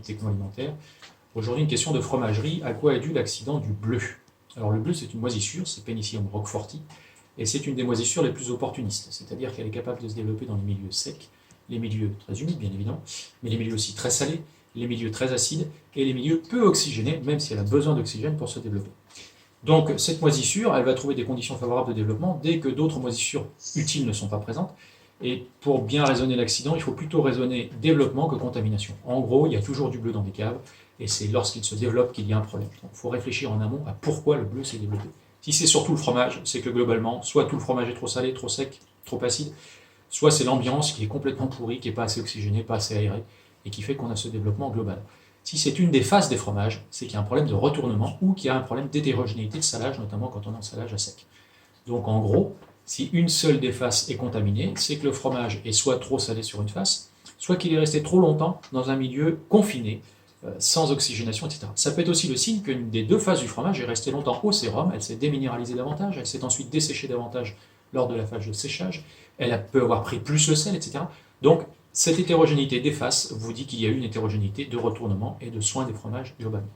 techno-alimentaire. Aujourd'hui, une question de fromagerie. À quoi est dû l'accident du bleu? Alors le bleu, c'est une moisissure, c'est Penicillium roqueforti, et c'est une des moisissures les plus opportunistes, c'est-à-dire qu'elle est capable de se développer dans les milieux secs, les milieux très humides bien évidemment, mais les milieux aussi très salés, les milieux très acides, et les milieux peu oxygénés, même si elle a besoin d'oxygène pour se développer. Donc cette moisissure, elle va trouver des conditions favorables de développement dès que d'autres moisissures utiles ne sont pas présentes, et pour bien raisonner l'accident, il faut plutôt raisonner développement que contamination. En gros, il y a toujours du bleu dans des caves, et c'est lorsqu'il se développe qu'il y a un problème. Donc il faut réfléchir en amont à pourquoi le bleu s'est développé. Si c'est surtout le fromage, c'est que globalement, soit tout le fromage est trop salé, trop sec, trop acide, soit c'est l'ambiance qui est complètement pourrie, qui n'est pas assez oxygénée, pas assez aérée, et qui fait qu'on a ce développement global. Si c'est une des phases des fromages, c'est qu'il y a un problème de retournement ou qu'il y a un problème d'hétérogénéité de salage, notamment quand on a un salage à sec. Donc en gros, si une seule des faces est contaminée, c'est que le fromage est soit trop salé sur une face, soit qu'il est resté trop longtemps dans un milieu confiné, sans oxygénation, etc. Ça peut être aussi le signe qu'une des deux phases du fromage est restée longtemps au sérum, elle s'est déminéralisée davantage, elle s'est ensuite desséchée davantage lors de la phase de séchage, elle peut avoir pris plus le sel, etc. Donc, cette hétérogénéité des faces vous dit qu'il y a eu une hétérogénéité de retournement et de soin des fromages globalement.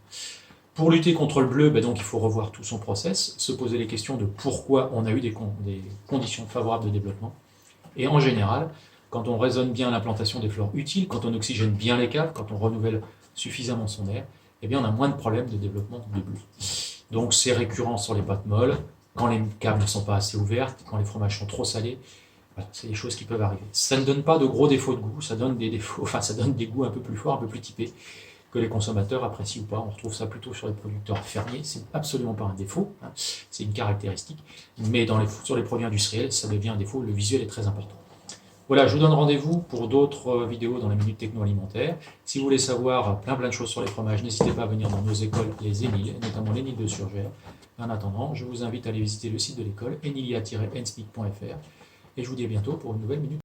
Pour lutter contre le bleu, donc, il faut revoir tout son process, se poser les questions de pourquoi on a eu des conditions favorables de développement. Et en général, quand on raisonne bien l'implantation des flores utiles, quand on oxygène bien les caves, quand on renouvelle suffisamment son air, eh bien on a moins de problèmes de développement de bleu. Donc c'est récurrent sur les pâtes molles, quand les caves ne sont pas assez ouvertes, quand les fromages sont trop salés, voilà, c'est des choses qui peuvent arriver. Ça ne donne pas de gros défauts de goût, ça donne des défauts, ça donne des goûts un peu plus forts, un peu plus typés, que les consommateurs apprécient ou pas. On retrouve ça plutôt sur les producteurs fermiers, c'est absolument pas un défaut, c'est une caractéristique, mais sur les produits industriels, ça devient un défaut, le visuel est très important. Voilà, je vous donne rendez-vous pour d'autres vidéos dans la Minute Techno-Alimentaire. Si vous voulez savoir plein de choses sur les fromages, n'hésitez pas à venir dans nos écoles, les ENIL, notamment l'ENIL de Surgères. En attendant, je vous invite à aller visiter le site de l'école, enilia-enspeak.fr, et je vous dis à bientôt pour une nouvelle Minute.